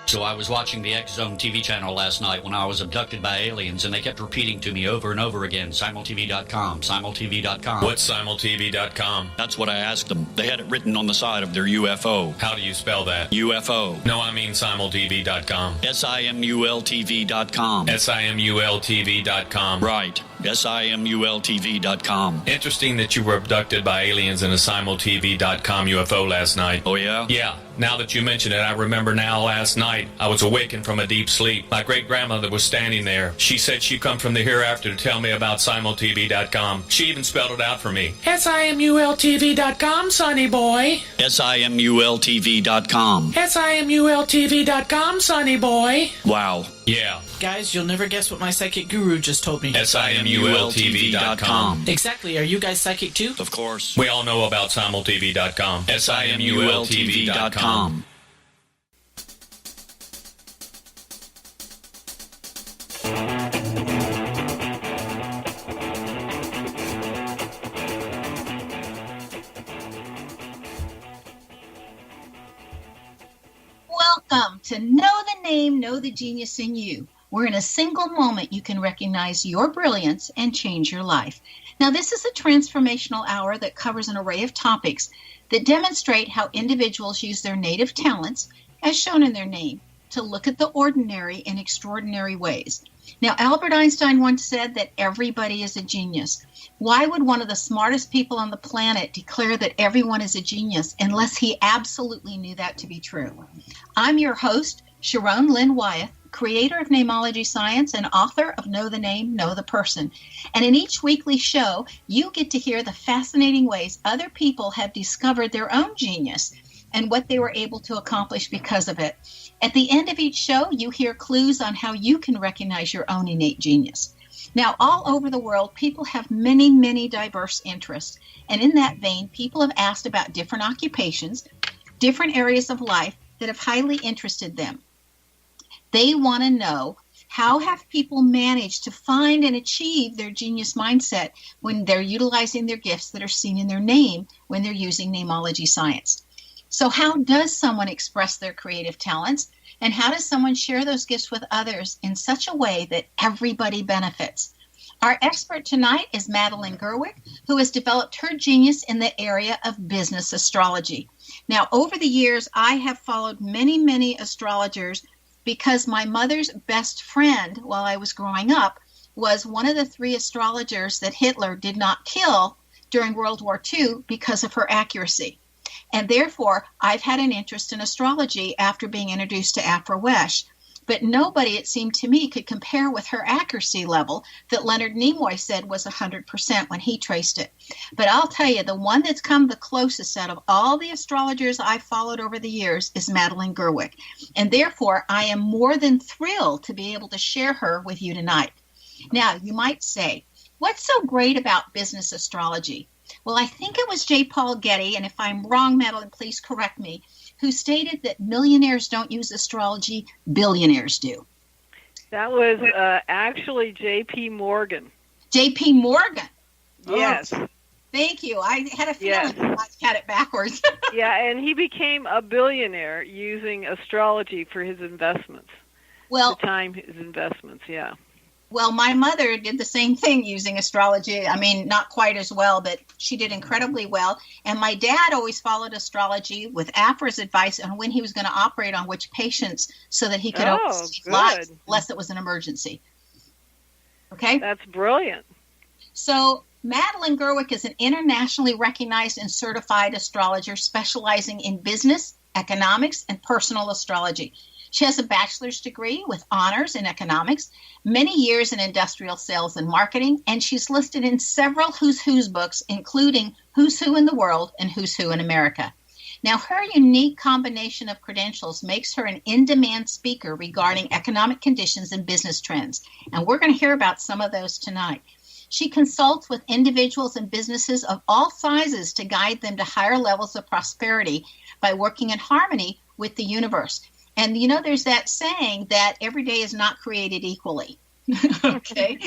So I was watching the X Zone TV channel last night when I was abducted by aliens, and they kept repeating to me over and over again, simultv.com, simultv.com. What's simultv.com? That's what I asked them. They had it written on the side of their UFO. How do you spell that? UFO. No, I mean simultv.com. simultv.com. simultv.com. Right. simultv.com. Interesting that you were abducted by aliens in a simultv.com UFO last night. Oh, yeah? Yeah. Now that you mention it, I remember now last night I was awakened from a deep sleep. My great-grandmother was standing there. She said she'd come from the hereafter to tell me about simultv.com. She even spelled it out for me. simultv.com, sonny boy. simultv.com. simultv.com, sonny boy. Wow. Yeah. Guys, you'll never guess what my psychic guru just told me. simultv.com. Exactly. Are you guys psychic too? Of course. We all know about simultv.com. simultv.com. Welcome to Know the Name, Know the Genius in You, where in a single moment you can recognize your brilliance and change your life. Now, this is a transformational hour that covers an array of topics that demonstrate how individuals use their native talents, as shown in their name, to look at the ordinary in extraordinary ways. Now, Albert Einstein once said that everybody is a genius. Why would one of the smartest people on the planet declare that everyone is a genius unless he absolutely knew that to be true? I'm your host, Sharon Lynn Wyeth, creator of Namology Science and author of Know the Name, Know the Person. And in each weekly show, you get to hear the fascinating ways other people have discovered their own genius and what they were able to accomplish because of it. At the end of each show, you hear clues on how you can recognize your own innate genius. Now, all over the world, people have many, many diverse interests. And in that vein, people have asked about different occupations, different areas of life that have highly interested them. They want to know, how have people managed to find and achieve their genius mindset when they're utilizing their gifts that are seen in their name when they're using namology science? So how does someone express their creative talents, and how does someone share those gifts with others in such a way that everybody benefits? Our expert tonight is Madeline Gerwick, who has developed her genius in the area of business astrology. Now, over the years, I have followed many, many astrologers because my mother's best friend while I was growing up was one of the 3 astrologers that Hitler did not kill during World War II because of her accuracy. And therefore, I've had an interest in astrology after being introduced to Afro-Wesh. But nobody, it seemed to me, could compare with her accuracy level that Leonard Nimoy said was 100% when he traced it. But I'll tell you, the one that's come the closest out of all the astrologers I've followed over the years is Madeline Gerwick. And therefore, I am more than thrilled to be able to share her with you tonight. Now, you might say, what's so great about business astrology? Well, I think it was J. Paul Getty, and if I'm wrong, Madeline, please correct me, who stated that millionaires don't use astrology, billionaires do. That was actually J.P. Morgan. J.P. Morgan? Yes. Oh, thank you. I had a feeling I had it backwards. Yeah, and he became a billionaire using astrology for his investments. Well, to time his investments, yeah. Well, my mother did the same thing using astrology. I mean, not quite as well, but she did incredibly well. And my dad always followed astrology with Afra's advice on when he was going to operate on which patients so that he could save lives unless it was an emergency. Okay? That's brilliant. So Madeline Gerwick is an internationally recognized and certified astrologer specializing in business, economics, and personal astrology. She has a bachelor's degree with honors in economics, many years in industrial sales and marketing, and she's listed in several Who's Who's books, including Who's Who in the World and Who's Who in America. Now, her unique combination of credentials makes her an in-demand speaker regarding economic conditions and business trends, and we're going to hear about some of those tonight. She consults with individuals and businesses of all sizes to guide them to higher levels of prosperity by working in harmony with the universe. And, you know, there's that saying that every day is not created equally. Okay?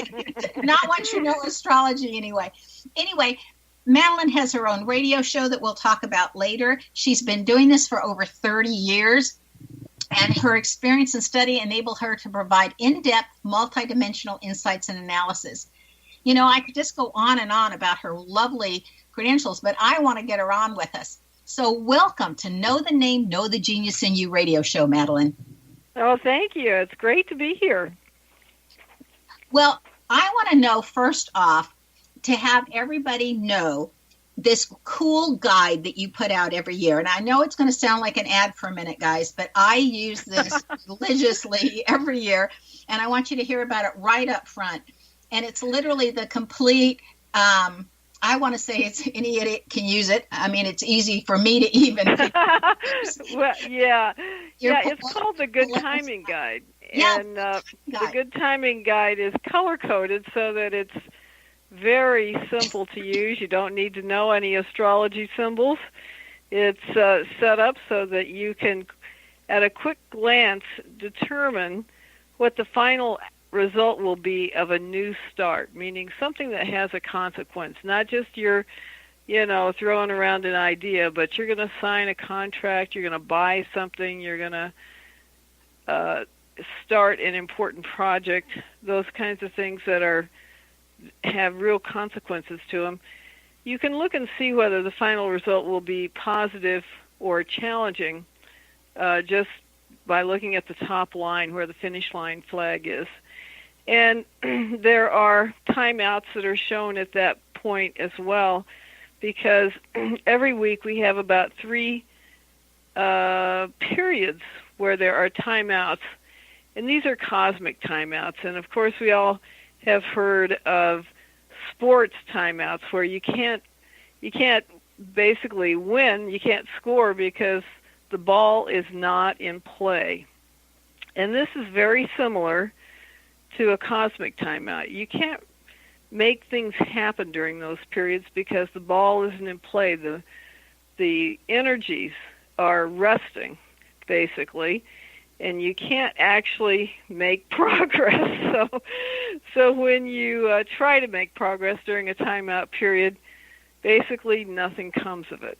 Not once you know astrology anyway. Anyway, Madeline has her own radio show that we'll talk about later. She's been doing this for over 30 years. And her experience and study enabled her to provide in-depth, multidimensional insights and analysis. You know, I could just go on and on about her lovely credentials, but I want to get her on with us. So welcome to Know the Name, Know the Genius in You radio show, Madeline. Oh, thank you. It's great to be here. Well, I want to know, first off, to have everybody know this cool guide that you put out every year. And I know it's going to sound like an ad for a minute, guys, but I use this religiously every year, and I want you to hear about it right up front. And it's literally the complete, I want to say it's any idiot can use it. I mean, it's easy for me to even. Well, yeah. It's called the Good Timing Guide. And the Good Timing Guide is color-coded so that it's very simple to use. You don't need to know any astrology symbols. It's set up so that you can, at a quick glance, determine what the final result will be of a new start, meaning something that has a consequence, not just your, throwing around an idea, but you're going to sign a contract, you're going to buy something, you're going to start an important project, those kinds of things that have real consequences to them. You can look and see whether the final result will be positive or challenging just by looking at the top line where the finish line flag is. And there are timeouts that are shown at that point as well, because every week we have about 3 periods where there are timeouts, and these are cosmic timeouts. And of course we all have heard of sports timeouts where you can't basically win, you can't score because the ball is not in play. And this is very similar to a cosmic timeout. You can't make things happen during those periods because the ball isn't in play. The energies are resting, basically, and you can't actually make progress. So when you try to make progress during a timeout period, basically nothing comes of it.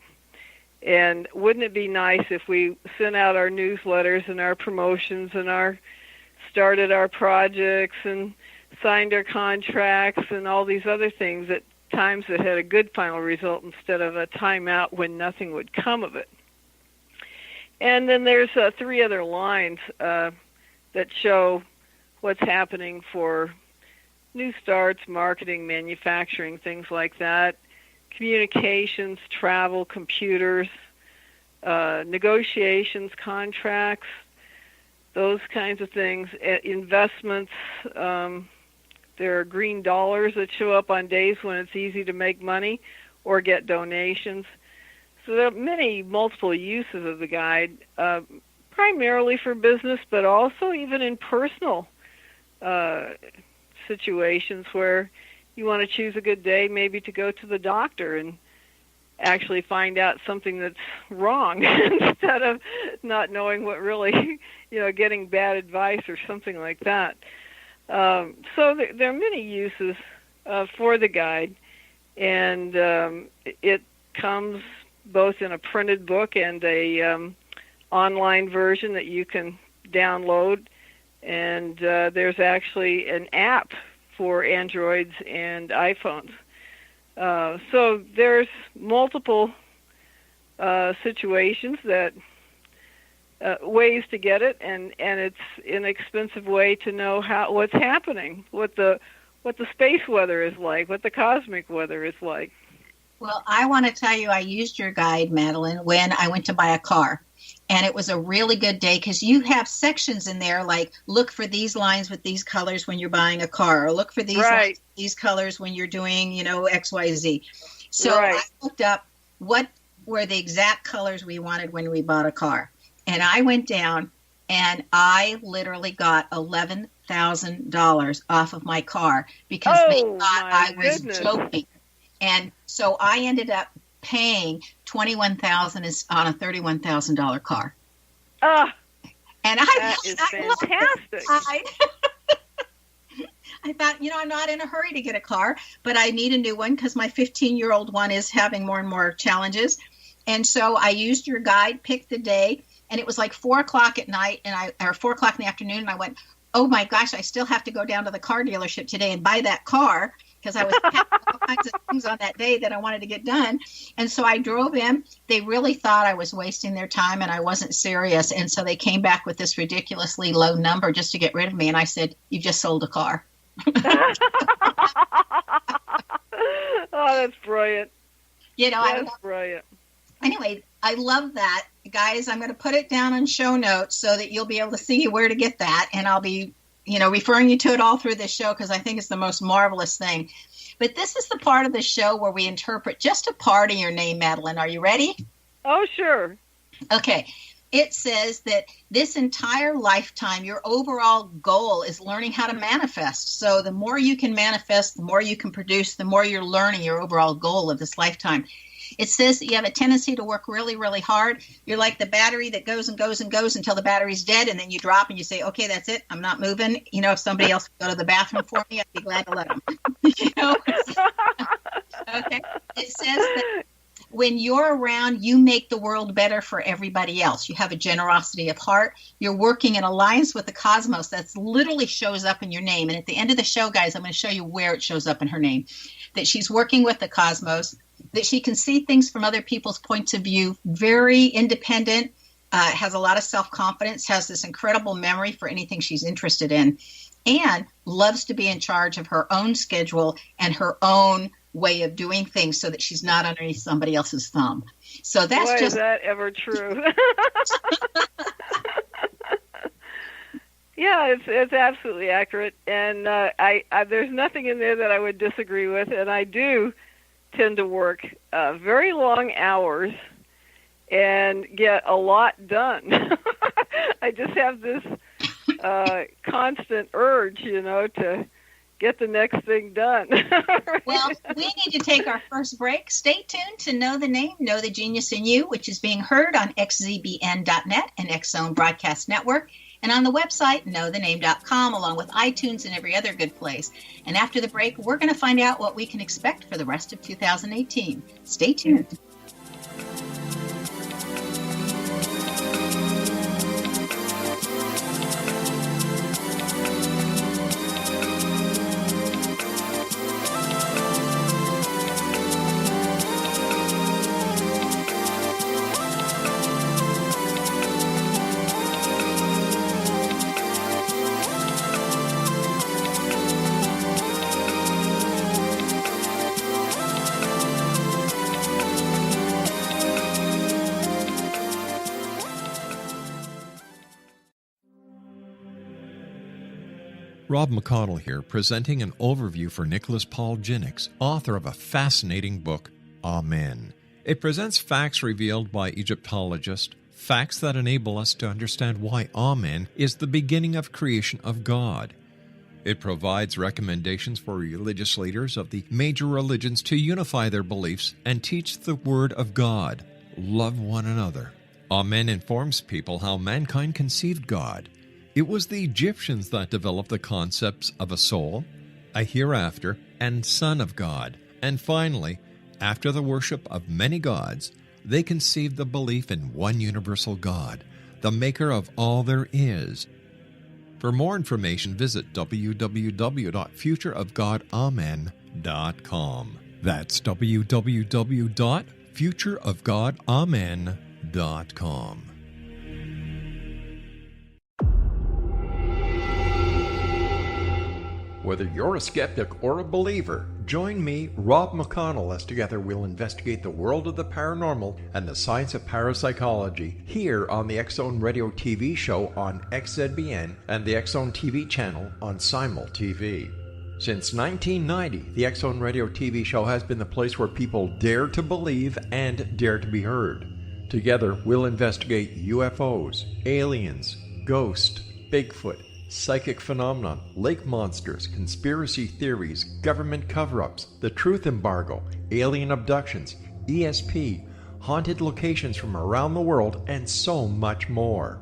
And wouldn't it be nice if we sent out our newsletters and our promotions and started our projects and signed our contracts and all these other things at times that had a good final result instead of a timeout when nothing would come of it. And then there's 3 other lines that show what's happening for new starts, marketing, manufacturing, things like that, communications, travel, computers, negotiations, contracts, those kinds of things, investments. There are green dollars that show up on days when it's easy to make money or get donations. So there are multiple uses of the guide, primarily for business, but also even in personal situations where you want to choose a good day, maybe to go to the doctor and actually find out something that's wrong instead of not knowing what really, getting bad advice or something like that. So there are many uses for the guide, and it comes both in a printed book and a online version that you can download, and there's actually an app for Androids and iPhones. So there's multiple situations that ways to get it, and it's an inexpensive way to know what's happening, what the space weather is like, what the cosmic weather is like. Well, I want to tell you, I used your guide, Madeline, when I went to buy a car. And it was a really good day because you have sections in there like look for these lines with these colors when you're buying a car, or look for these lines with these colors when you're doing, X, Y, Z. So I looked up what were the exact colors we wanted when we bought a car. And I went down and I literally got $11,000 off of my car because they thought I was joking. And so I ended up paying $21,000 on a $31,000 car. And that is fantastic. I thought, I'm not in a hurry to get a car, but I need a new one because my 15-year-old one is having more and more challenges. And so I used your guide, picked the day, And it was like 4 o'clock at night, or 4 o'clock in the afternoon, and I went, oh my gosh, I still have to go down to the car dealership today and buy that car, because I was having all kinds of things on that day that I wanted to get done. And so I drove in. They really thought I was wasting their time and I wasn't serious. And so they came back with this ridiculously low number just to get rid of me. And I said, you just sold a car. Oh, that's brilliant. That's brilliant. Anyway, I love that. Guys, I'm going to put it down on show notes so that you'll be able to see where to get that. And I'll be, referring you to it all through this show because I think it's the most marvelous thing. But this is the part of the show where we interpret just a part of your name, Madeline. Are you ready? Oh, sure. Okay. It says that this entire lifetime, your overall goal is learning how to manifest. So the more you can manifest, the more you can produce, the more you're learning your overall goal of this lifetime. It says that you have a tendency to work really, really hard. You're like the battery that goes and goes and goes until the battery's dead, and then you drop and you say, okay, that's it. I'm not moving. If somebody else would go to the bathroom for me, I'd be glad to let them. Okay. It says that when you're around, you make the world better for everybody else. You have a generosity of heart. You're working in alliance with the cosmos. That literally shows up in your name. And at the end of the show, guys, I'm going to show you where it shows up in her name. That she's working with the cosmos, that she can see things from other people's points of view, very independent, has a lot of self-confidence, has this incredible memory for anything she's interested in, and loves to be in charge of her own schedule and her own way of doing things so that she's not underneath somebody else's thumb. So that's Boy, is that ever true? Yeah, it's absolutely accurate, and I there's nothing in there that I would disagree with, and I do tend to work very long hours and get a lot done. I just have this constant urge, to get the next thing done. Well, we need to take our first break. Stay tuned to Know the Name, Know the Genius in You, which is being heard on xzbn.net and X Zone Broadcast Network, and on the website, knowthename.com, along with iTunes and every other good place. And after the break, we're going to find out what we can expect for the rest of 2018. Stay tuned. Rob McConnell here, presenting an overview for Nicholas Paul Jennings, author of a fascinating book, Amen. It presents facts revealed by Egyptologists, facts that enable us to understand why Amen is the beginning of creation of God. It provides recommendations for religious leaders of the major religions to unify their beliefs and teach the Word of God. Love one another. Amen informs people how mankind conceived God. It was the Egyptians that developed the concepts of a soul, a hereafter, and Son of God. And finally, after the worship of many gods, they conceived the belief in one universal God, the maker of all there is. For more information, visit www.futureofgodamen.com. That's www.futureofgodamen.com. Whether you're a skeptic or a believer, join me, Rob McConnell, as together we'll investigate the world of the paranormal and the science of parapsychology here on the X Zone Radio TV show on XZBN and the X Zone TV channel on Simul TV. Since 1990, the X Zone Radio TV show has been the place where people dare to believe and dare to be heard. Together, we'll investigate UFOs, aliens, ghosts, Bigfoot, psychic phenomenon, lake monsters, conspiracy theories, government cover-ups, the truth embargo, alien abductions, ESP, haunted locations from around the world, and so much more.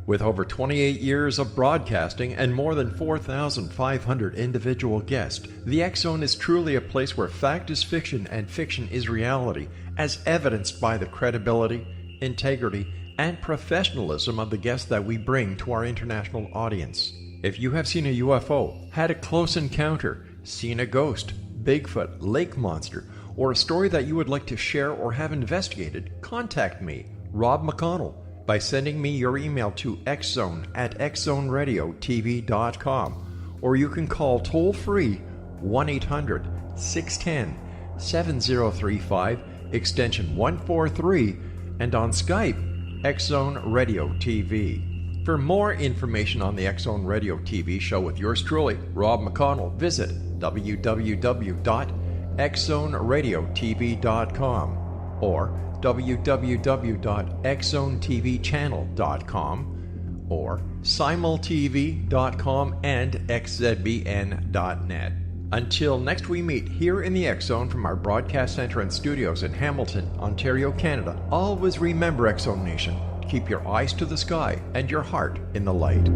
With over 28 years of broadcasting and more than 4,500 individual guests, the X Zone is truly a place where fact is fiction and fiction is reality, as evidenced by the credibility, integrity, and professionalism of the guests that we bring to our international audience. If you have seen a UFO, had a close encounter, seen a ghost, Bigfoot, lake monster, or a story that you would like to share or have investigated, contact me, Rob McConnell, by sending me your email to xzone@xzoneradiotv.com, or you can call toll-free 1-800-610-7035, extension 143, and on Skype, X-Zone Radio TV. For more information on the X-Zone Radio TV show with yours truly, Rob McConnell, visit www.xzoneradiotv.com or www.xzonetvchannel.com or simultv.com and xzbn.net. Until next we meet here in the X-Zone from our broadcast center and studios in Hamilton, Ontario, Canada, always remember, X-Zone Nation, keep your eyes to the sky and your heart in the light.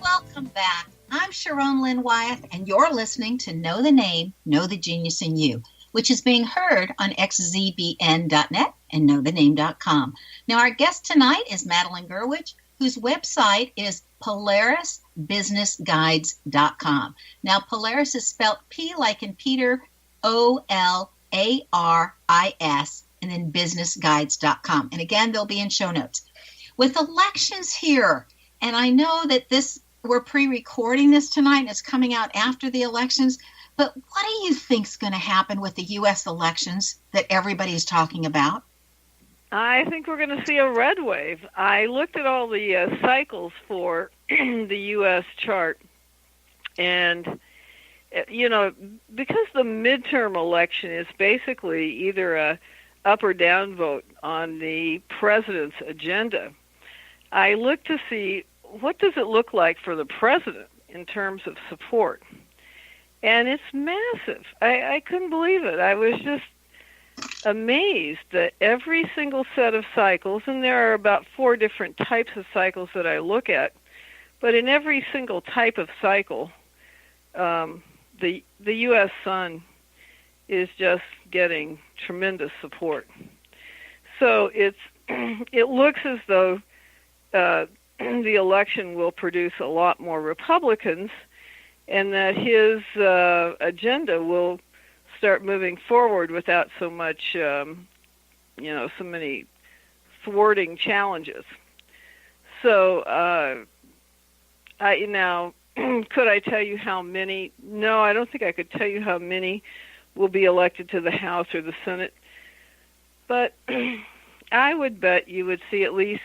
Welcome back. I'm Sharon Lynn Wyeth, and you're listening to Know the Name, Know the Genius in You, which is being heard on xzbn.net and knowthename.com. Now, our guest tonight is Madeline Gerwick, whose website is polarisbusinessguides.com. Now, Polaris is spelled P like in Peter, O-L-A-R-I-S, and then businessguides.com. And again, they'll be in show notes. With elections here, and I know that we're pre-recording this tonight and it's coming out after the elections, but what do you think is going to happen with the U.S. elections that everybody's talking about? I think we're going to see a red wave. I looked at all the cycles for the U.S. chart, and, because the midterm election is basically either a up or down vote on the president's agenda, I looked to see what does it look like for the president in terms of support. And it's massive. I couldn't believe it. I was just amazed that every single set of cycles, and there are about 4 different types of cycles that I look at, but in every single type of cycle, the U.S. sun is just getting tremendous support. So it looks as though the election will produce a lot more Republicans, and that his agenda will start moving forward without so much, so many thwarting challenges. So, could I tell you how many? No, I don't think I could tell you how many will be elected to the House or the Senate, but I would bet you would see at least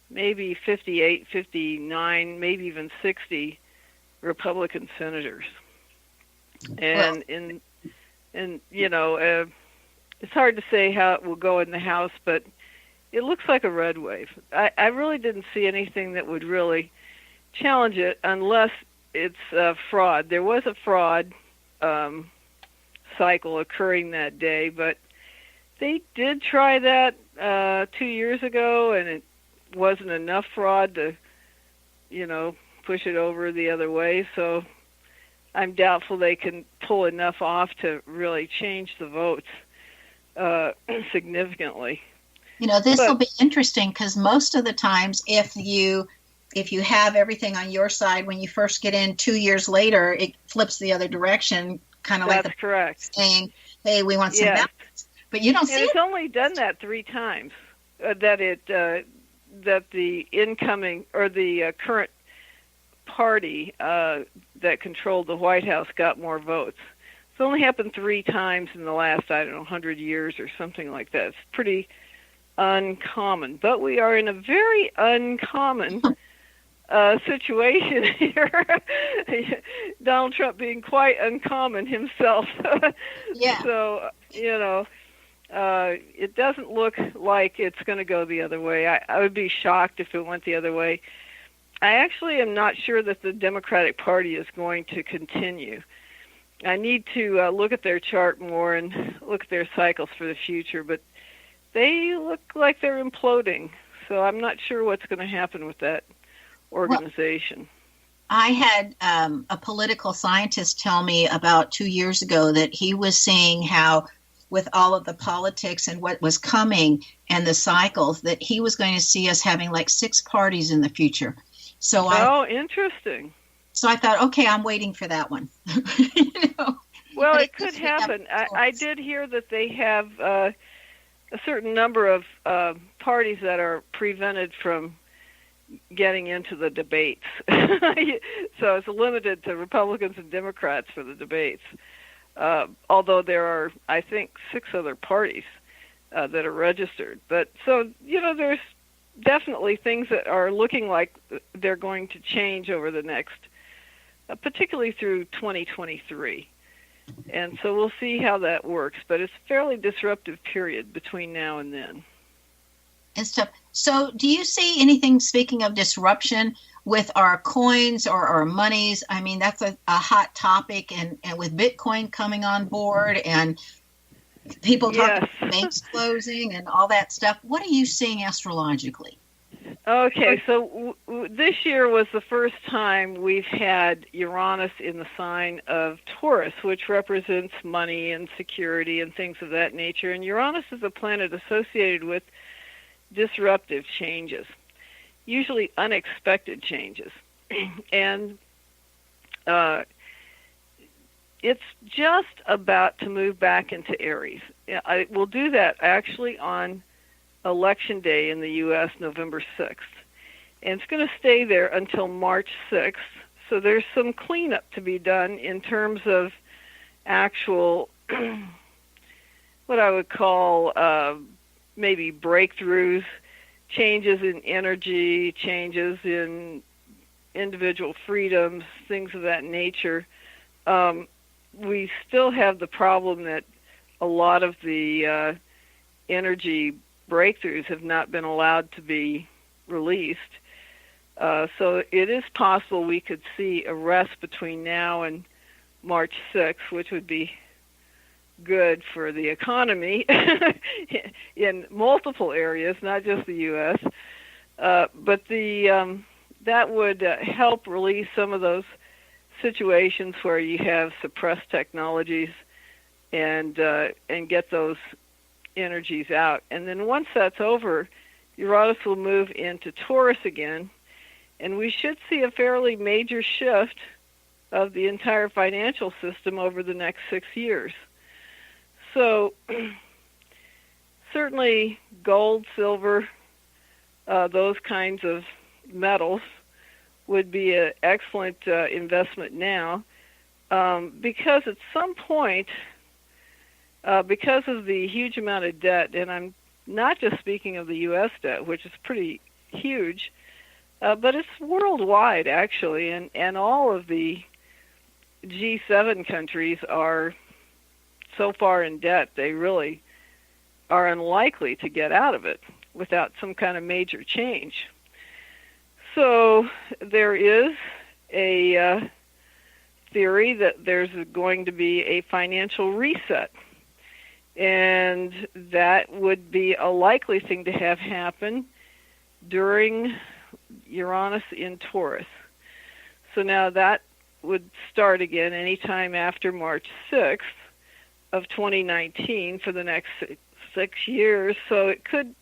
maybe 58, 59, maybe even 60 Republican senators. And it's hard to say how it will go in the House, but it looks like a red wave. I really didn't see anything that would really challenge it unless it's fraud. There was a fraud cycle occurring that day, but they did try that 2 years ago, and it wasn't enough fraud to, push it over the other way. So I'm doubtful they can pull enough off to really change the votes significantly. This will be interesting because most of the times if you have everything on your side when you first get in, 2 years later, it flips the other direction, kind of like that's correct. Saying, hey, we want some balance. But you don't see it's only done that 3 times, that the incoming or the current party that controlled the White House got more votes. It's only happened 3 times in the last, 100 years or something like that. It's pretty uncommon. But we are in a very uncommon situation here. Donald Trump being quite uncommon himself. Yeah. So, it doesn't look like it's going to go the other way. I would be shocked if it went the other way. I actually am not sure that the Democratic Party is going to continue. I need to look at their chart more and look at their cycles for the future, but they look like they're imploding. So I'm not sure what's going to happen with that organization. Well, I had a political scientist tell me about 2 years ago that he was seeing how, with all of the politics and what was coming and the cycles, that he was going to see us having like 6 parties in the future. So interesting. So I thought, okay, I'm waiting for that one. Well, it could happen. I did hear that they have a certain number of parties that are prevented from getting into the debates. So it's limited to Republicans and Democrats for the debates. Although there are, I think, 6 other parties that are registered. But so, there's definitely things that are looking like they're going to change over the next, particularly through 2023. And so we'll see how that works. But it's a fairly disruptive period between now and then. And stuff. So do you see anything, speaking of disruption, with our coins or our monies? I mean, that's a hot topic, and with Bitcoin coming on board and people talking about banks closing and all that stuff, what are you seeing astrologically? Okay, so this year was the first time we've had Uranus in the sign of Taurus, which represents money and security and things of that nature. And Uranus is a planet associated with disruptive changes, usually unexpected changes. And it's just about to move back into Aries. I will do that actually on Election Day in the U.S., November 6th. And it's going to stay there until March 6th. So there's some cleanup to be done in terms of actual, what I would call maybe breakthroughs, changes in energy, changes in individual freedoms, things of that nature. We still have the problem that a lot of the energy breakthroughs have not been allowed to be released. So it is possible we could see a rest between now and March 6th, which would be good for the economy in multiple areas, not just the U.S. But that would help release some of those situations where you have suppressed technologies and get those energies out. And then once that's over, Uranus will move into Taurus again, and we should see a fairly major shift of the entire financial system over the next 6 years. So certainly gold, silver, those kinds of metals would be an excellent investment now, because at some point, because of the huge amount of debt, and I'm not just speaking of the U.S. debt, which is pretty huge, but it's worldwide actually, and all of the G7 countries are so far in debt, they really are unlikely to get out of it without some kind of major change. So there is a theory that there's going to be a financial reset, and that would be a likely thing to have happen during Uranus in Taurus. So now that would start again anytime after March 6th of 2019 for the next 6 years. So it could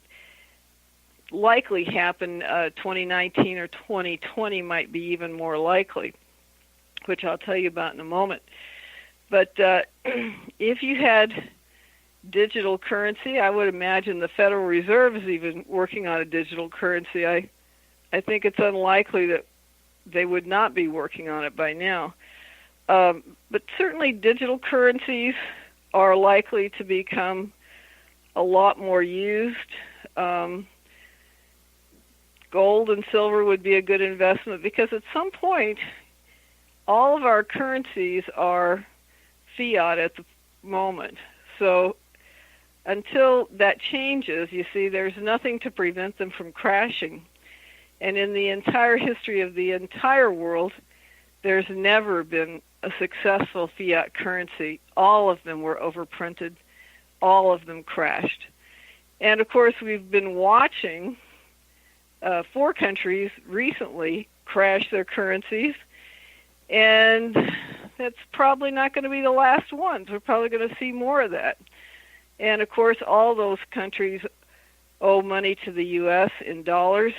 likely happen 2019 or 2020 might be even more likely, which I'll tell you about in a moment. But if you had digital currency, I would imagine the Federal Reserve is even working on a digital currency. I think it's unlikely that they would not be working on it by now. But certainly digital currencies are likely to become a lot more used. Gold and silver would be a good investment because at some point all of our currencies are fiat at the moment. So until that changes, you see, there's nothing to prevent them from crashing. And in the entire history of the entire world, there's never been a successful fiat currency, all of them were overprinted, all of them crashed. And of course, we've been watching 4 countries recently crash their currencies, and that's probably not going to be the last ones. We're probably going to see more of that. And of course, all those countries owe money to the U.S. in dollars,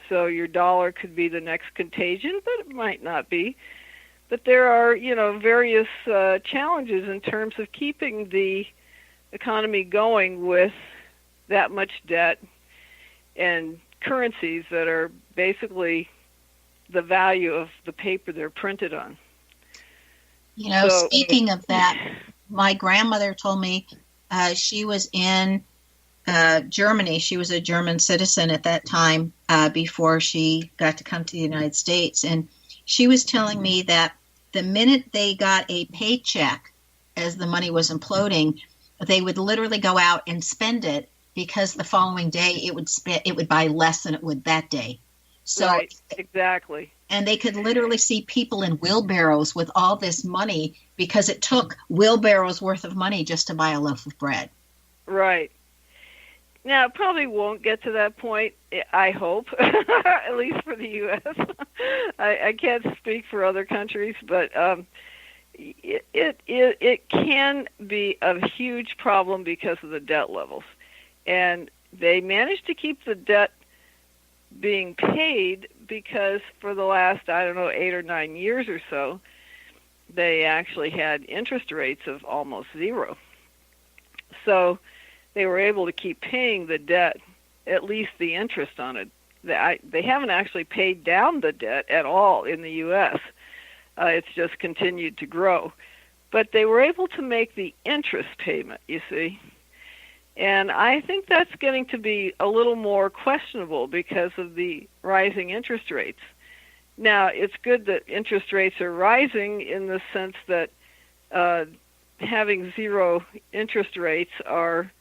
so your dollar could be the next contagion, but it might not be. But there are, various challenges in terms of keeping the economy going with that much debt and currencies that are basically the value of the paper they're printed on. Speaking of that, my grandmother told me she was in Germany. She was a German citizen at that time before she got to come to the United States. And she was telling me that the minute they got a paycheck as the money was imploding, they would literally go out and spend it because the following day it would buy less than it would that day. So right, exactly. And they could literally see people in wheelbarrows with all this money because it took wheelbarrows worth of money just to buy a loaf of bread. Right. Now, it probably won't get to that point, I hope, at least for the U.S. I can't speak for other countries, but it can be a huge problem because of the debt levels. And they managed to keep the debt being paid because for the last, 8 or 9 years or so, they actually had interest rates of almost zero. So they were able to keep paying the debt, at least the interest on it. They haven't actually paid down the debt at all in the U.S. It's just continued to grow. But they were able to make the interest payment, you see. And I think that's getting to be a little more questionable because of the rising interest rates. Now, it's good that interest rates are rising in the sense that having zero interest rates are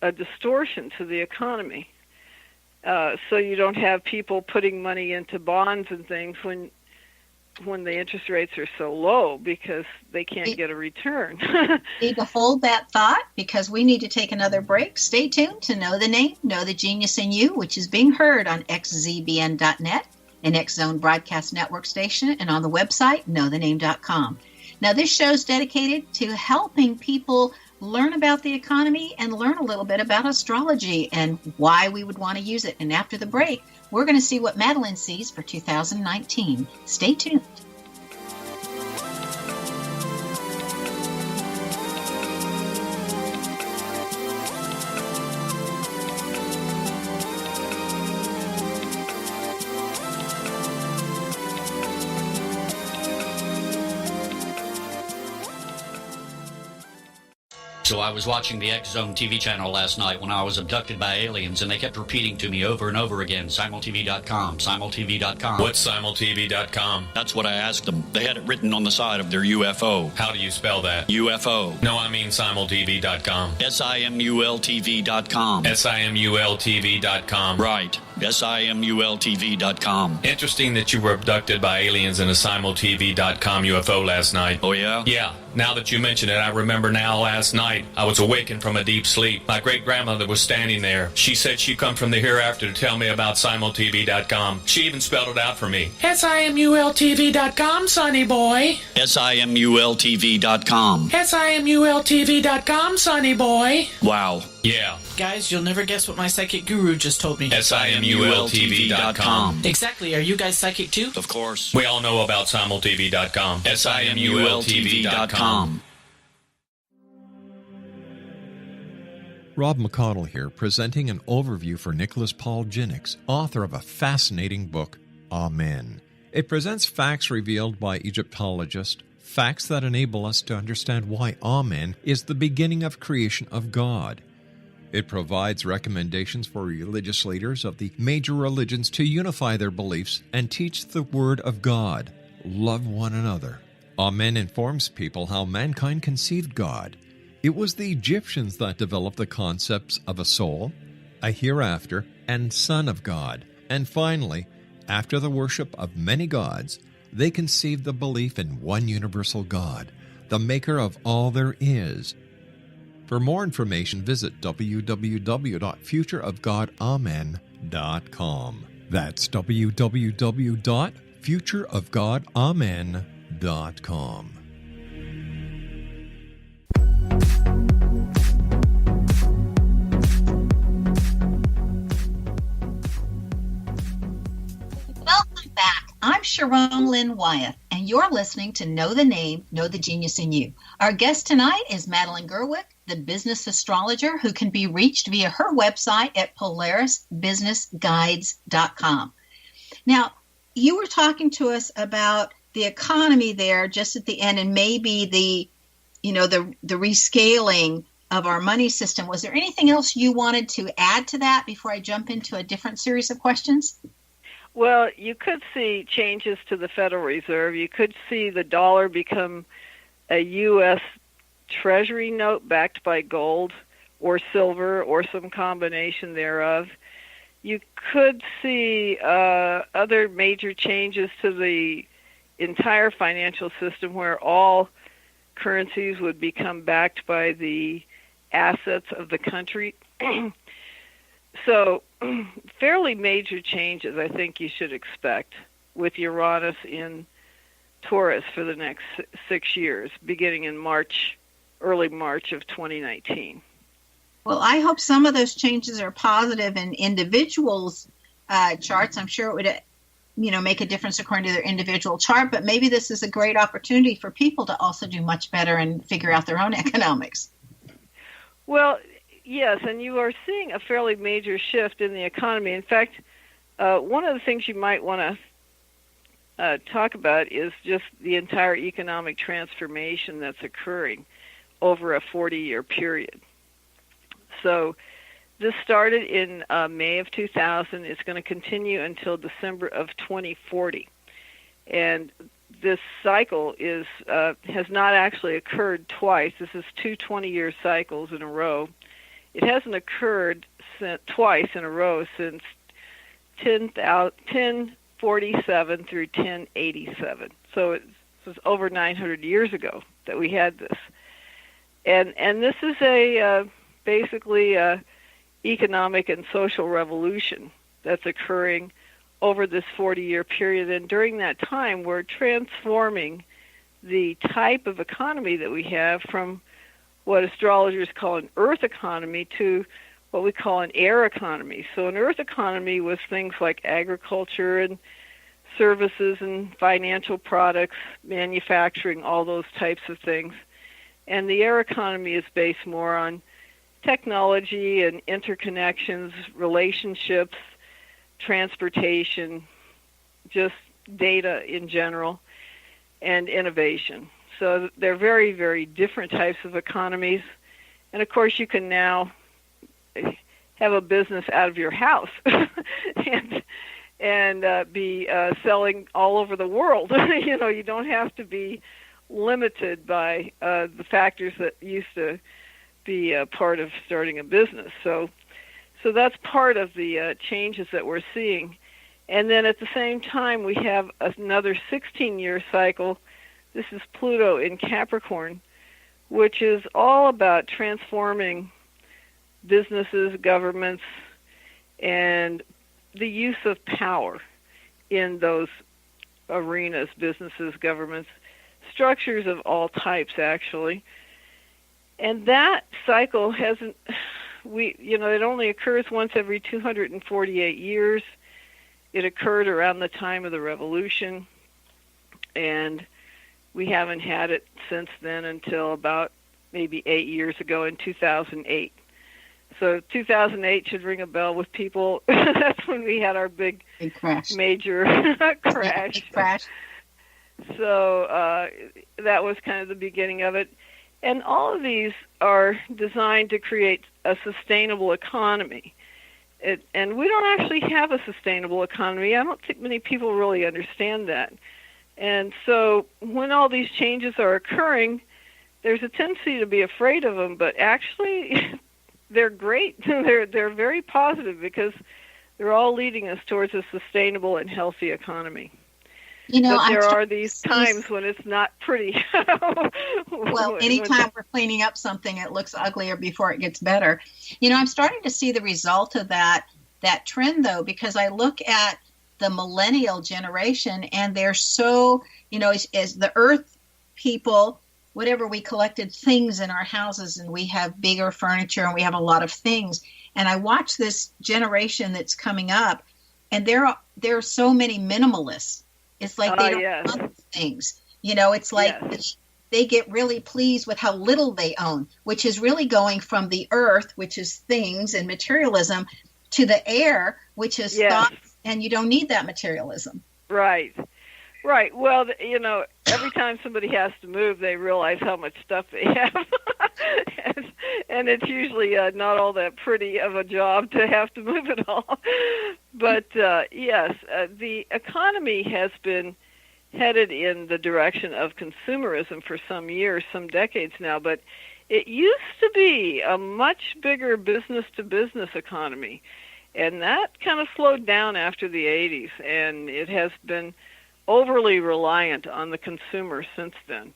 a distortion to the economy. So you don't have people putting money into bonds and things when the interest rates are so low because they can't get a return. Need to hold that thought because we need to take another break. Stay tuned to Know the Name, Know the Genius in You, which is being heard on xzbn.net, an X-Zone Broadcast Network station, and on the website, knowthename.com. Now, this show is dedicated to helping people learn about the economy and learn a little bit about astrology and why we would want to use it. And after the break, we're going to see what Madeline sees for 2019. Stay tuned. So I was watching the X-Zone TV channel last night when I was abducted by aliens, and they kept repeating to me over and over again, simultv.com, simultv.com. What's simultv.com? That's what I asked them. They had it written on the side of their UFO. How do you spell that? UFO. No, I mean simultv.com. simultv.com. simultv.com. Right. simultv.com. Interesting that you were abducted by aliens in a simultv.com UFO last night. Oh, yeah? Yeah. Now that you mention it, I remember now last night I was awakened from a deep sleep. My great-grandmother was standing there. She said she'd come from the hereafter to tell me about simultv.com. She even spelled it out for me. simultv.com, sonny boy. simultv.com. simultv.com, sonny boy. Wow. Yeah. Guys, you'll never guess what my psychic guru just told me. simultv.com. Exactly. Are you guys psychic too? Of course. We all know about simultv.com. simultv.com. Rob McConnell here, presenting an overview for Nicholas Paul Jennings, author of a fascinating book, Amen. It presents facts revealed by Egyptologists, facts that enable us to understand why Amen is the beginning of creation of God. It provides recommendations for religious leaders of the major religions to unify their beliefs and teach the Word of God. Love one another. Amen informs people how mankind conceived God. It was the Egyptians that developed the concepts of a soul, a hereafter, and Son of God. And finally, after the worship of many gods, they conceived the belief in one universal God, the maker of all there is. For more information, visit www.futureofgodamen.com. That's www.futureofgodamen.com. Welcome back. I'm Sharon Lynn Wyeth, and you're listening to Know the Name, Know the Genius in You. Our guest tonight is Madeline Gerwick, the business astrologer, who can be reached via her website at polarisbusinessguides.com. Now, you were talking to us about the economy there just at the end, and maybe the rescaling of our money system. Was there anything else you wanted to add to that before I jump into a different series of questions? Well, you could see changes to the Federal Reserve. You could see the dollar become a U.S. Treasury note backed by gold or silver or some combination thereof. You could see other major changes to the entire financial system where all currencies would become backed by the assets of the country. So fairly major changes I think you should expect with Uranus in Taurus for the next 6 years, beginning in early March of 2019. Well, I hope some of those changes are positive in individuals' charts. I'm sure it would make a difference according to their individual chart, but maybe this is a great opportunity for people to also do much better and figure out their own economics. Well, yes, and you are seeing a fairly major shift in the economy. In fact, one of the things you might want to talk about is just the entire economic transformation that's occurring over a 40-year period. So this started in May of 2000. It's going to continue until December of 2040. And this cycle has not actually occurred twice. This is two 20-year cycles in a row. It hasn't occurred twice in a row since 1047 through 1087. So it was over 900 years ago that we had this. And this is basically a economic and social revolution that's occurring over this 40-year period. And during that time, we're transforming the type of economy that we have from what astrologers call an earth economy to what we call an air economy. So an earth economy was things like agriculture and services and financial products, manufacturing, all those types of things. And the air economy is based more on technology and interconnections, relationships, transportation, just data in general, and innovation. So they're very, very different types of economies. And, of course, you can now have a business out of your house and be selling all over the world. You don't have to be limited by the factors that used to be part of starting a business. So that's part of the changes that we're seeing. And then at the same time, we have another 16-year cycle. This is Pluto in Capricorn, which is all about transforming businesses, governments, and the use of power in those arenas, businesses, governments, structures of all types, actually. And that cycle it only occurs once every 248 years. It occurred around the time of the Revolution, and we haven't had it since then until about maybe 8 years ago in 2008. So 2008 should ring a bell with people. That's when we had our big crash. Major crash. Yeah, crash. So that was kind of the beginning of it. And all of these are designed to create a sustainable economy. And we don't actually have a sustainable economy. I don't think many people really understand that. And so when all these changes are occurring, there's a tendency to be afraid of them, but actually they're great. They're very positive because they're all leading us towards a sustainable and healthy economy. But there are these times when it's not pretty. Well, anytime we're cleaning up something, it looks uglier before it gets better. I'm starting to see the result of that trend, though, because I look at the millennial generation, and they're so, as the earth people, whatever, we collected things in our houses, and we have bigger furniture, and we have a lot of things. And I watch this generation that's coming up, and there are so many minimalists. It's like they don't want things. It's like they get really pleased with how little they own, which is really going from the earth, which is things and materialism, to the air, which is thoughts, and you don't need that materialism. Right. Well, every time somebody has to move, they realize how much stuff they have. And it's usually not all that pretty of a job to have to move it all. But, yes, the economy has been headed in the direction of consumerism for some years, some decades now. But it used to be a much bigger business-to-business economy. And that kind of slowed down after the 80s, and it has been overly reliant on the consumer since then.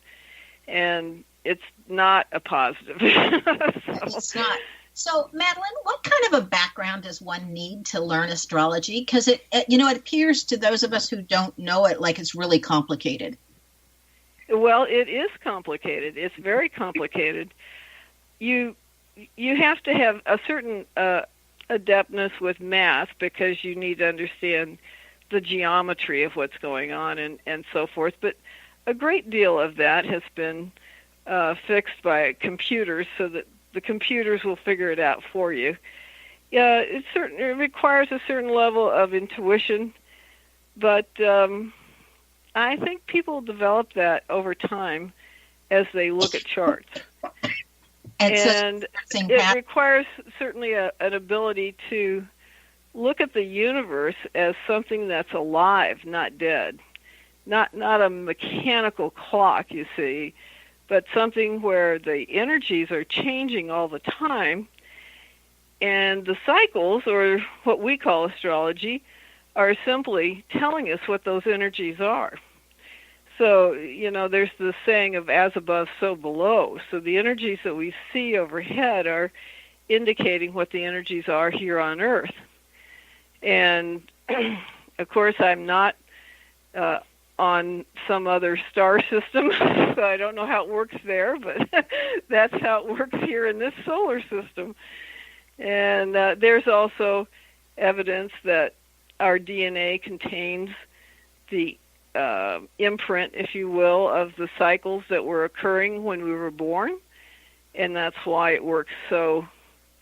And it's not a positive. It's not. So, Madeline, what kind of a background does one need to learn astrology? Because it appears to those of us who don't know it like it's really complicated. Well, it is complicated. It's very complicated. You have to have a certain adeptness with math, because you need to understand the geometry of what's going on and so forth. But a great deal of that has been fixed by computers, so that the computers will figure it out for you. It requires a certain level of intuition, but I think people develop that over time as they look at charts. And it requires certainly an ability to look at the universe as something that's alive, not dead. Not a mechanical clock, you see, but something where the energies are changing all the time. And the cycles, or what we call astrology, are simply telling us what those energies are. So, there's the saying of as above, so below. So the energies that we see overhead are indicating what the energies are here on Earth. And, of course, I'm not on some other star system, so I don't know how it works there, but that's how it works here in this solar system. And there's also evidence that our DNA contains the imprint, if you will, of the cycles that were occurring when we were born, and that's why it works so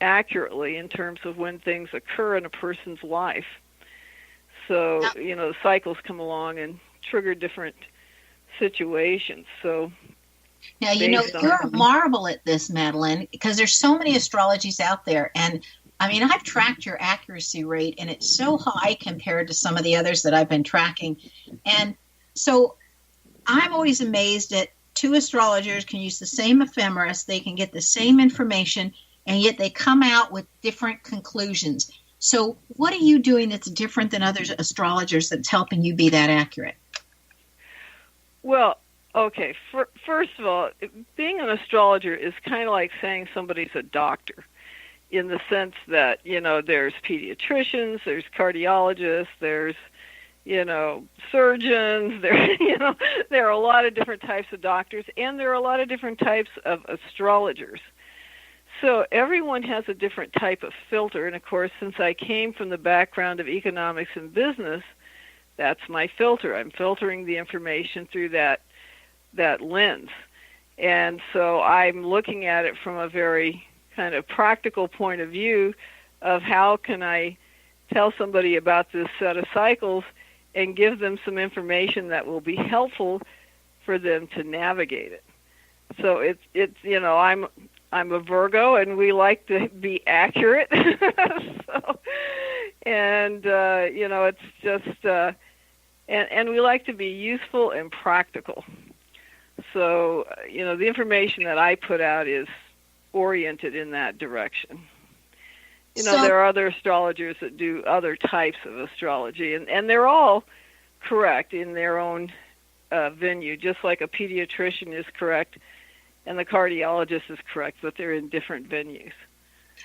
accurately in terms of when things occur in a person's life. So, the cycles come along and trigger different situations. So now, you're a marvel at this, Madeline, because there's so many astrologies out there, and I've tracked your accuracy rate, and it's so high compared to some of the others that I've been tracking. And so I'm always amazed that two astrologers can use the same ephemeris, they can get the same information, and yet they come out with different conclusions. So what are you doing that's different than other astrologers that's helping you be that accurate? Well, okay, first of all, being an astrologer is kind of like saying somebody's a doctor, in the sense that, there's pediatricians, there's cardiologists, there's, surgeons, there are a lot of different types of doctors, and there are a lot of different types of astrologers. So everyone has a different type of filter, and of course, since I came from the background of economics and business, that's my filter. I'm filtering the information through that lens. And so I'm looking at it from a very kind of practical point of view of how can I tell somebody about this set of cycles and give them some information that will be helpful for them to navigate it. So it's I'm a Virgo, and we like to be accurate. It's just and we like to be useful and practical. So the information that I put out is oriented in that direction. There are other astrologers that do other types of astrology, and they're all correct in their own venue, just like a pediatrician is correct and the cardiologist is correct, but they're in different venues.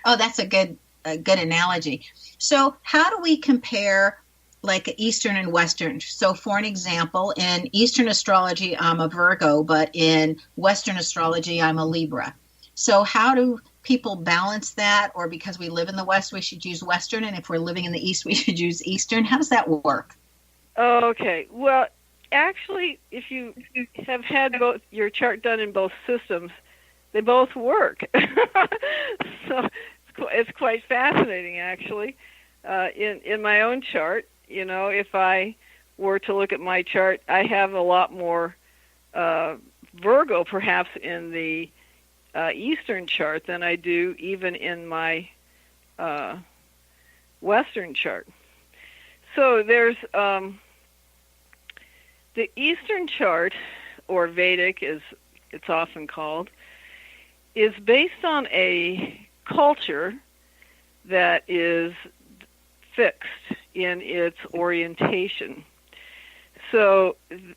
Oh, that's a good analogy. So how do we compare like Eastern and Western? So for an example, in Eastern astrology, I'm a Virgo, but in Western astrology, I'm a Libra. So how do people balance that? Or because we live in the West, we should use Western, and if we're living in the East, we should use Eastern? How does that work? Okay. Well, actually, if you have had both your chart done in both systems, they both work. So it's quite fascinating, actually. In my own chart, if I were to look at my chart, I have a lot more Virgo, perhaps, in the Eastern chart than I do even in my Western chart. So there's the Eastern chart, or Vedic as it's often called, is based on a culture that is fixed in its orientation. So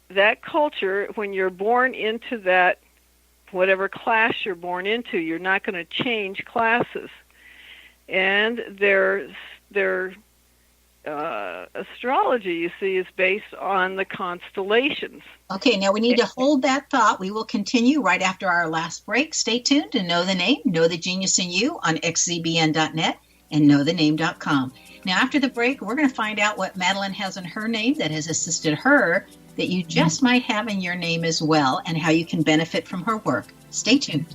that culture, when you're born into that, whatever class you're born into, you're not going to change classes. And their astrology, you see, is based on the constellations. Okay, now we need to hold that thought. We will continue right after our last break. Stay tuned to Know the Name, Know the Genius in You on xzbn.net and knowthename.com. Now, after the break, we're going to find out what Madeline has in her name that has assisted her that you just might have in your name as well, and how you can benefit from her work. Stay tuned.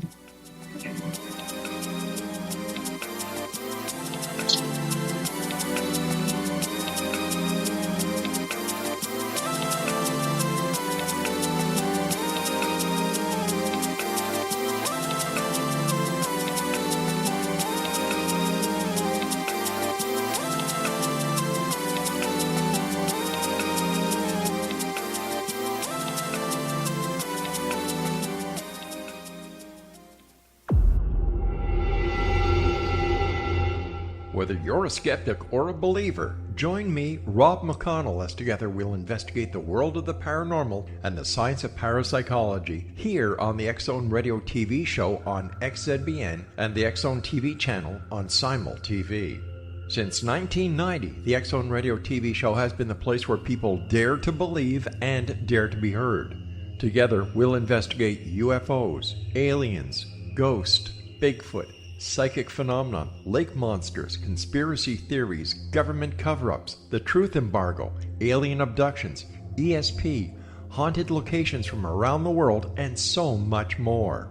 Whether you're a skeptic or a believer, join me, Rob McConnell, as together we'll investigate the world of the paranormal and the science of parapsychology here on the X-Zone Radio TV show on XZBN and the X-Zone TV channel on Simul TV. Since 1990, the X-Zone Radio TV show has been the place where people dare to believe and dare to be heard. Together, we'll investigate UFOs, aliens, ghosts, Bigfoot, psychic phenomenon, lake monsters, conspiracy theories, government cover-ups, the truth embargo, alien abductions, ESP, haunted locations from around the world, and so much more.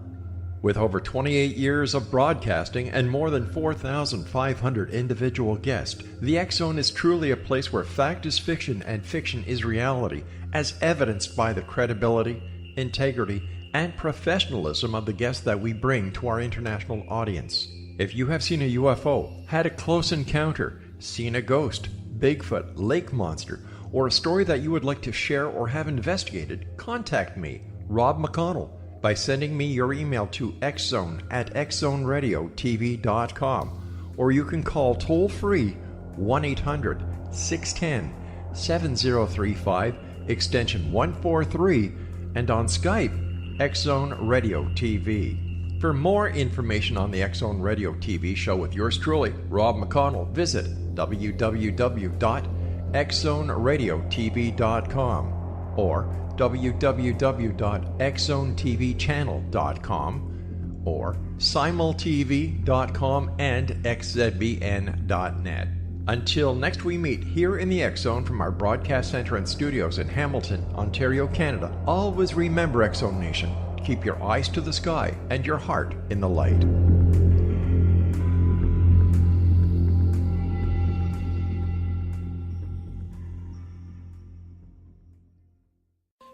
With over 28 years of broadcasting and more than 4,500 individual guests, the X-Zone is truly a place where fact is fiction and fiction is reality, as evidenced by the credibility, integrity, and professionalism of the guests that we bring to our international audience. If you have seen a UFO, had a close encounter, seen a ghost, Bigfoot, lake monster, or a story that you would like to share or have investigated, contact me, Rob McConnell, by sending me your email to xzone@xzoneradiotv.com, or you can call toll-free 1-800-610-7035, extension 143, and on Skype, X-Zone Radio TV. For more information on the X-Zone Radio TV show with yours truly, Rob McConnell, visit www.xzoneradiotv.com or www.xzonetvchannel.com or simultv.com and xzbn.net. Until next we meet here in the X-Zone from our broadcast center and studios in Hamilton, Ontario, Canada, always remember, X-Zone Nation, keep your eyes to the sky and your heart in the light.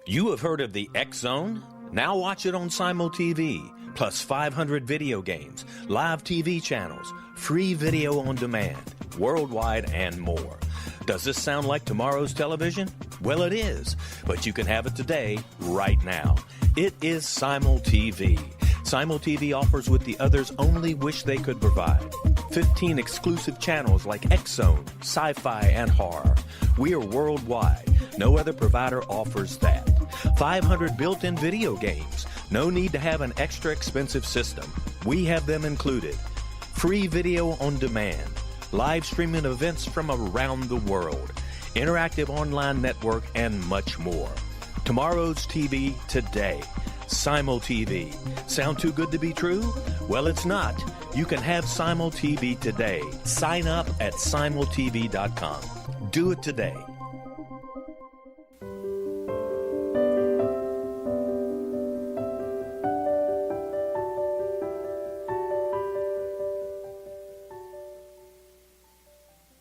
You have heard of the X-Zone? Now watch it on Simul TV, plus 500 video games, live TV channels, free video on demand, worldwide, and more. Does this sound like tomorrow's television? Well, it is, but you can have it today, right now. It is Simul TV. Simul TV offers what the others only wish they could provide. 15 exclusive channels like X-Zone, Sci-Fi, and Horror. We are worldwide. No other provider offers that. 500 built-in video games. No need to have an extra expensive system. We have them included. Free video on demand. Live streaming events from around the world. Interactive online network, and much more. Tomorrow's TV today. Simul TV. Sound too good to be true? Well, it's not. You can have Simul TV today. Sign up at simultv.com. Do it today.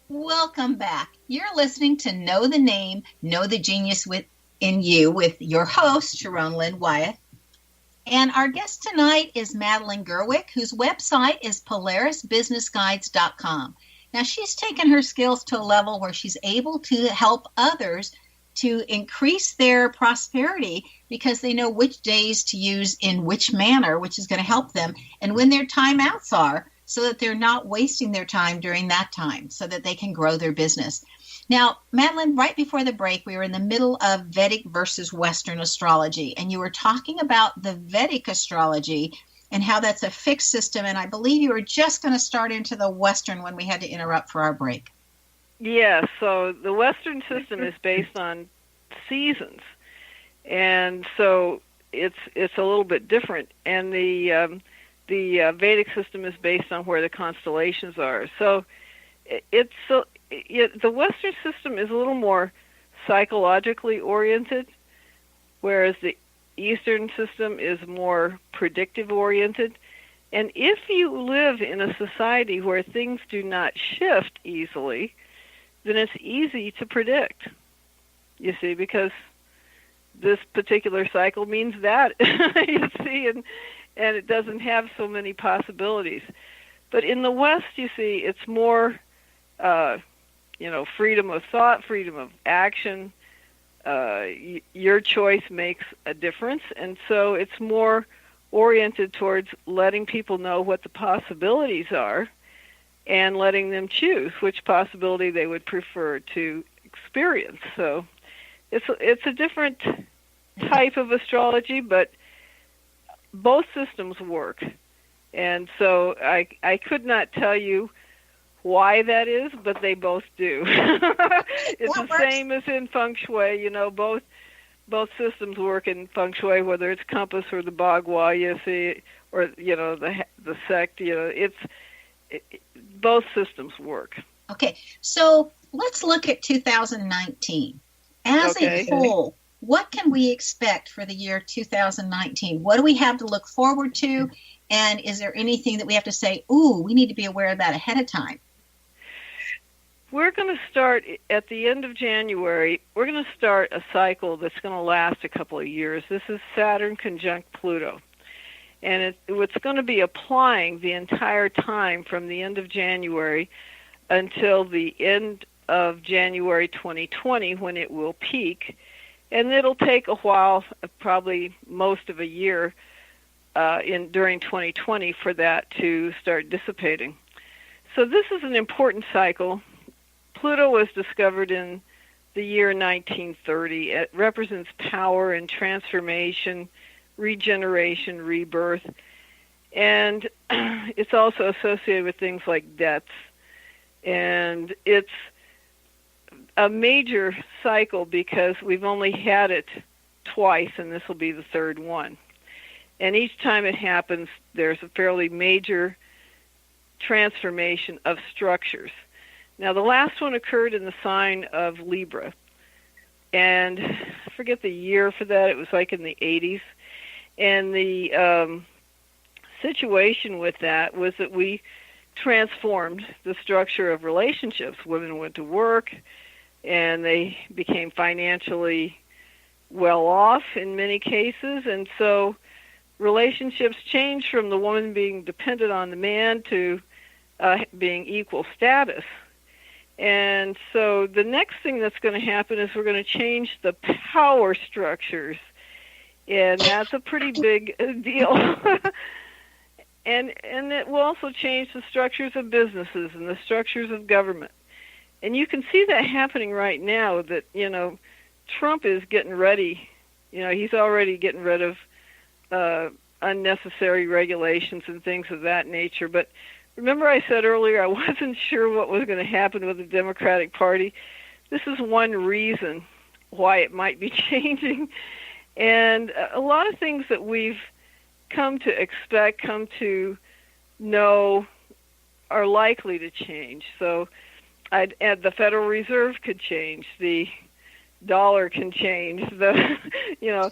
Welcome back. You're listening to Know the Name, Know the Genius in You with your host, Sharon Lynn Wyeth. And our guest tonight is Madeline Gerwick, whose website is polarisbusinessguides.com. Now, she's taken her skills to a level where she's able to help others to increase their prosperity because they know which days to use in which manner, which is going to help them, and when their timeouts are, so that they're not wasting their time during that time, so that they can grow their business. Now, Madeline, right before the break, we were in the middle of Vedic versus Western astrology, and you were talking about the Vedic astrology and how that's a fixed system, and I believe you were just going to start into the Western when we had to interrupt for our break. Yeah, so the Western system is based on seasons, and so it's a little bit different, and the Vedic system is based on where the constellations are. So the Western system is a little more psychologically oriented, whereas the Eastern system is more predictive oriented. And if you live in a society where things do not shift easily, then it's easy to predict, you see, because this particular cycle means that, you see, and it doesn't have so many possibilities. But in the West, you see, it's more, freedom of thought, freedom of action. Your choice makes a difference, and so it's more oriented towards letting people know what the possibilities are and letting them choose which possibility they would prefer to experience. So it's a different type of astrology, but both systems work. And so I could not tell you why that is, but they both do. It's the same as in feng shui, both systems work in feng shui, whether it's compass or the bagua, you see, or the sect, both systems work. Okay, so let's look at 2019 as a whole. What can we expect for the year 2019? What do we have to look forward to? And is there anything that we have to say, we need to be aware of that ahead of time? We're going to start at the end of January. We're going to start a cycle that's going to last a couple of years. This is Saturn conjunct Pluto. And it's going to be applying the entire time from the end of January until the end of January 2020, when it will peak. And it'll take a while, probably most of a year during 2020 for that to start dissipating. So this is an important cycle. Pluto was discovered in the year 1930. It represents power and transformation, regeneration, rebirth. And it's also associated with things like deaths. And it's a major cycle because we've only had it twice, and this will be the third one. And each time it happens, there's a fairly major transformation of structures. Now, the last one occurred in the sign of Libra, and I forget the year for that. It was like in the 80s. And the situation with that was that we transformed the structure of relationships. Women went to work, and they became financially well off in many cases, and so relationships changed from the woman being dependent on the man to being equal status. And so the next thing that's going to happen is we're going to change the power structures, and that's a pretty big deal. and it will also change the structures of businesses and the structures of government. And you can see that happening right now, that, Trump is getting ready. He's already getting rid of unnecessary regulations and things of that nature. But remember I said earlier I wasn't sure what was going to happen with the Democratic Party. This is one reason why it might be changing. And a lot of things that we've come to expect, come to know, are likely to change. So I'd add the Federal Reserve could change, the dollar can change, so a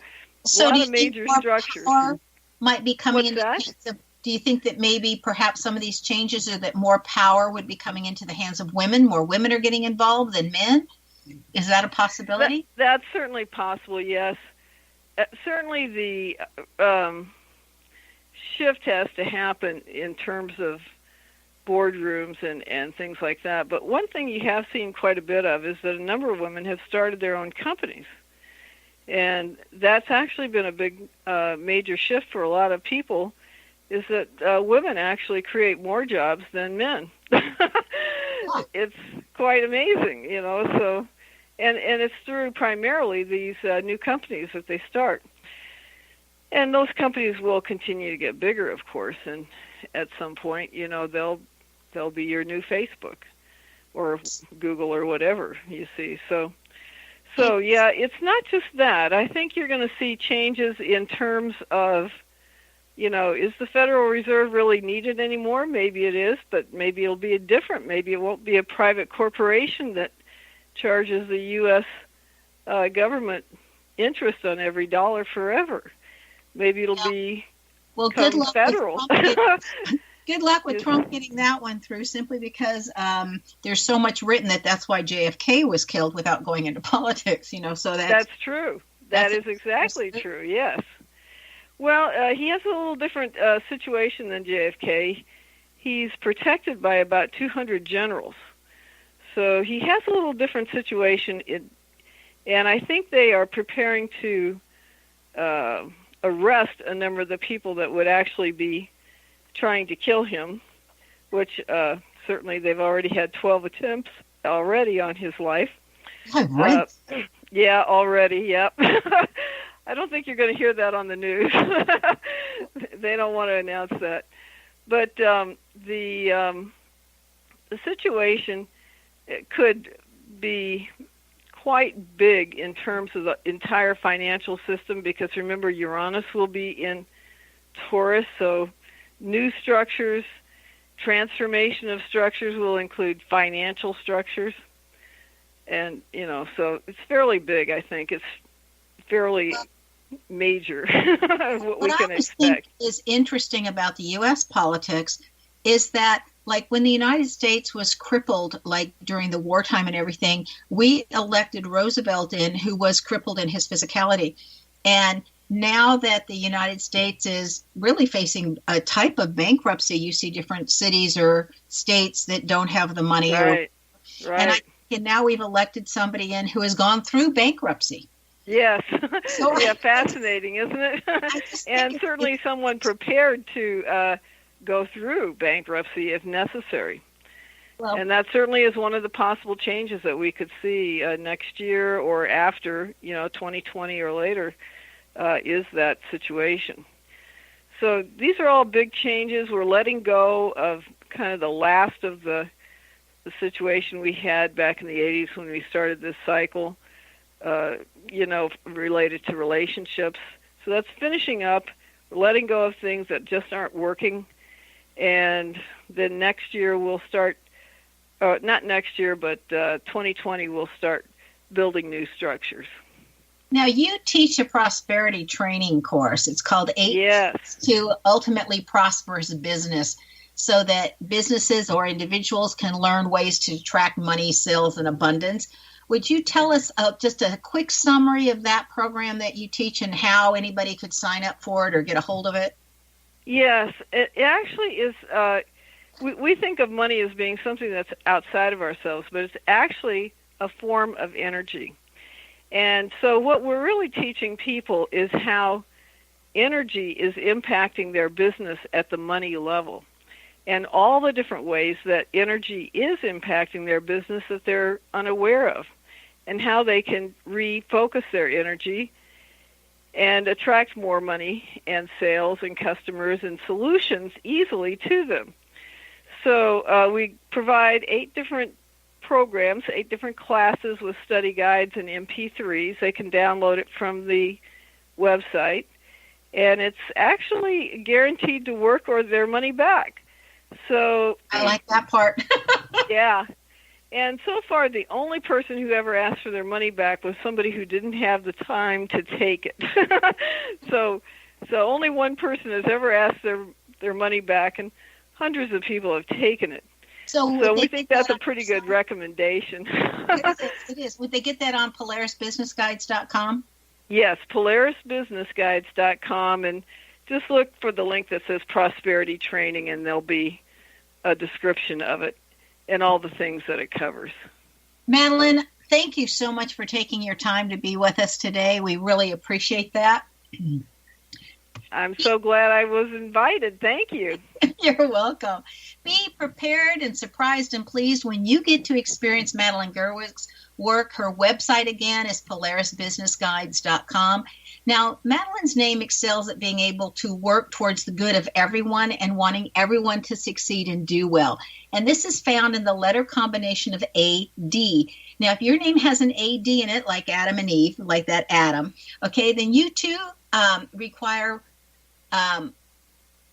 lot of major structures might be coming into the hands of, do you think that maybe perhaps some of these changes are that more power would be coming into the hands of women, more women are getting involved than men? Is that a possibility? That's certainly possible, yes. Certainly the shift has to happen in terms of boardrooms and things like that. But one thing you have seen quite a bit of is that a number of women have started their own companies. And that's actually been a big major shift for a lot of people, is that women actually create more jobs than men. It's quite amazing, so, and it's through primarily these new companies that they start. And those companies will continue to get bigger, of course, and at some point, they'll be your new Facebook or Google or whatever, you see. So yeah, it's not just that. I think you're going to see changes in terms of, is the Federal Reserve really needed anymore? Maybe it is, but maybe it'll be different. Maybe it won't be a private corporation that charges the U.S. Government interest on every dollar forever. Maybe it'll be good luck federal. Good luck with Trump getting that one through, simply because there's so much written that's why JFK was killed without going into politics, so that's true. That is exactly true, yes. Well, he has a little different situation than JFK. He's protected by about 200 generals. So he has a little different situation, and I think they are preparing to arrest a number of the people that would actually be trying to kill him, which certainly they've already had 12 attempts already on his life. Yeah, already, yep. I don't think you're going to hear that on the news. They don't want to announce that. But the situation could be quite big in terms of the entire financial system, because remember, Uranus will be in Taurus, so new structures, transformation of structures will include financial structures. And, so it's fairly big, I think. It's fairly major, what we can expect. What I think is interesting about the U.S. politics is that, like, when the United States was crippled, like during the wartime and everything, we elected Roosevelt in, who was crippled in his physicality. And now that the United States is really facing a type of bankruptcy, you see different cities or states that don't have the money. Right. And now we've elected somebody in who has gone through bankruptcy. Yes. So, yeah, fascinating, isn't it? And certainly someone prepared to go through bankruptcy if necessary. Well, and that certainly is one of the possible changes that we could see next year or after, 2020 or later, is that situation. So these are all big changes. We're letting go of kind of the last of the situation we had back in the 80s when we started this cycle, related to relationships. So that's finishing up. We're letting go of things that just aren't working. And then next year we'll start, not next year, but 2020 we'll start building new structures. Now, you teach a prosperity training course. It's called 8 Steps to Ultimately Prosperous Business, so that businesses or individuals can learn ways to attract money, sales, and abundance. Would you tell us just a quick summary of that program that you teach and how anybody could sign up for it or get a hold of it? Yes, it actually is. We think of money as being something that's outside of ourselves, but it's actually a form of energy. And so what we're really teaching people is how energy is impacting their business at the money level, and all the different ways that energy is impacting their business that they're unaware of. and how they can refocus their energy and attract more money and sales and customers and solutions easily to them. So we provide 8 different programs, 8 different classes with study guides and MP3s. They can download it from the website, and it's actually guaranteed to work or their money back. So I like that part. yeah. And so far, the only person who ever asked for their money back was somebody who didn't have the time to take it. So only one person has ever asked their money back, and hundreds of people have taken it. So we think that's a pretty good recommendation. It is. Would they get that on PolarisBusinessGuides.com? Yes, PolarisBusinessGuides.com, and just look for the link that says Prosperity Training, and there'll be a description of it and all the things that it covers. Madeline, thank you so much for taking your time to be with us today. We really appreciate that. I'm so glad I was invited. Thank you. You're welcome. Be prepared and surprised and pleased when you get to experience Madeline Gerwick's work. Her website, again, is PolarisBusinessGuides.com. Now, Madeline's name excels at being able to work towards the good of everyone and wanting everyone to succeed and do well. And this is found in the letter combination of AD. Now, if your name has an AD in it, like Adam and Eve, like that Adam, okay, then you too require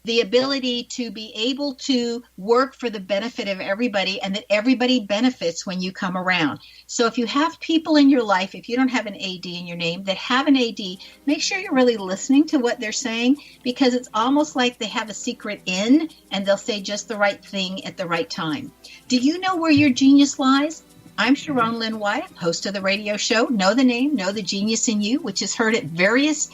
the ability to be able to work for the benefit of everybody, and that everybody benefits when you come around. So if you have people in your life, if you don't have an AD in your name, that have an AD, make sure you're really listening to what they're saying, because it's almost like they have a secret in, and they'll say just the right thing at the right time. Do you know where your genius lies? I'm Sharon Lynn Wyatt, host of the radio show Know the Name, Know the Genius in You, which is heard at various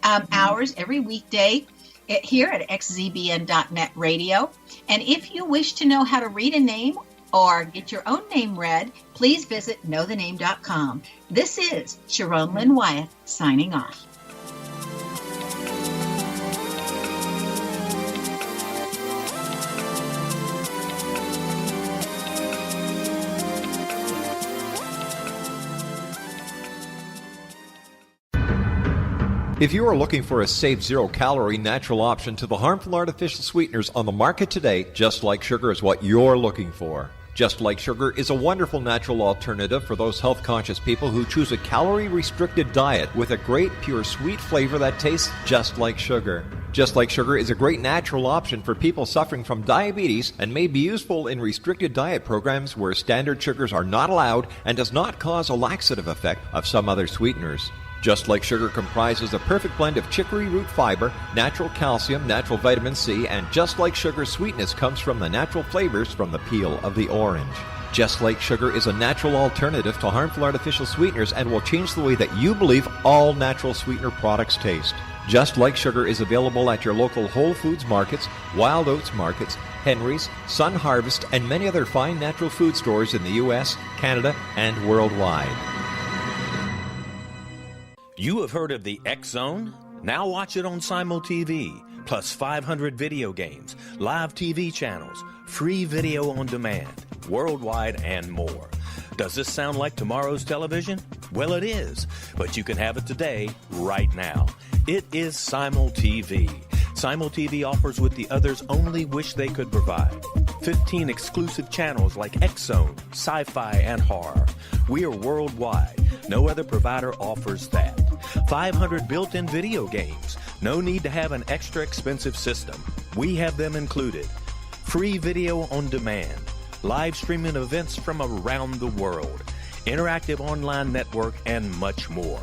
hours every weekday here at xzbn.net radio. And if you wish to know how to read a name or get your own name read, please visit knowthename.com. This is Sharon Lynn Wyatt signing off. If you are looking for a safe, zero-calorie natural option to the harmful artificial sweeteners on the market today, Just Like Sugar is what you're looking for. Just Like Sugar is a wonderful natural alternative for those health-conscious people who choose a calorie-restricted diet with a great, pure, sweet flavor that tastes just like sugar. Just Like Sugar is a great natural option for people suffering from diabetes and may be useful in restricted diet programs where standard sugars are not allowed and does not cause a laxative effect of some other sweeteners. Just Like Sugar comprises a perfect blend of chicory root fiber, natural calcium, natural vitamin C, and Just Like Sugar's sweetness comes from the natural flavors from the peel of the orange. Just Like Sugar is a natural alternative to harmful artificial sweeteners and will change the way that you believe all natural sweetener products taste. Just Like Sugar is available at your local Whole Foods markets, Wild Oats markets, Henry's, Sun Harvest, and many other fine natural food stores in the U.S., Canada, and worldwide. You have heard of the X Zone? Now watch it on Simul TV, plus 500 video games, live TV channels, free video on demand, worldwide, and more. Does this sound like tomorrow's television? Well, it is, but you can have it today, right now. It is Simul TV. Simul TV offers what the others only wish they could provide. 15 exclusive channels like X Zone, sci-fi, and horror. We are worldwide. No other provider offers that. 500 built-in video games. No need to have an extra expensive system. We have them included. Free video on demand. Live streaming events from around the world. Interactive online network, and much more.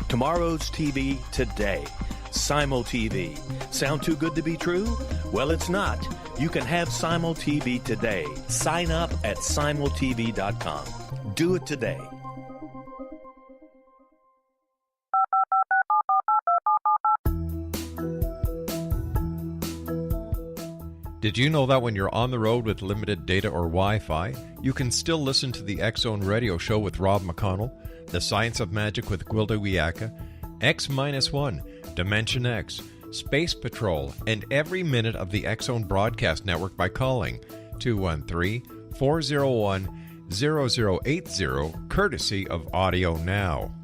Tomorrow's TV today. Simul TV. Sound too good to be true? Well, it's not. You can have Simul TV today. Sign up at simultv.com. Do it today. Did you know that when you're on the road with limited data or Wi-Fi, you can still listen to the X-Zone radio show with Rob McConnell, The Science of Magic with Gwilda Wiyaka, X-1, Dimension X, Space Patrol, and every minute of the X-Zone broadcast network by calling 213-401-0909 401-0080, courtesy of Audio Now.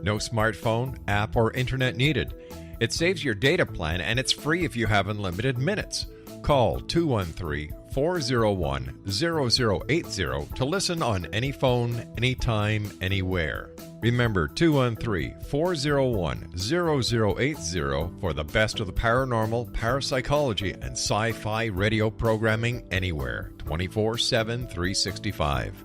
No smartphone, app, or internet needed. It saves your data plan and it's free if you have unlimited minutes. Call 213-401-0080 to listen on any phone, anytime, anywhere. Remember 213-401-0080 for the best of the paranormal, parapsychology, and sci-fi radio programming anywhere, 24/7, 365.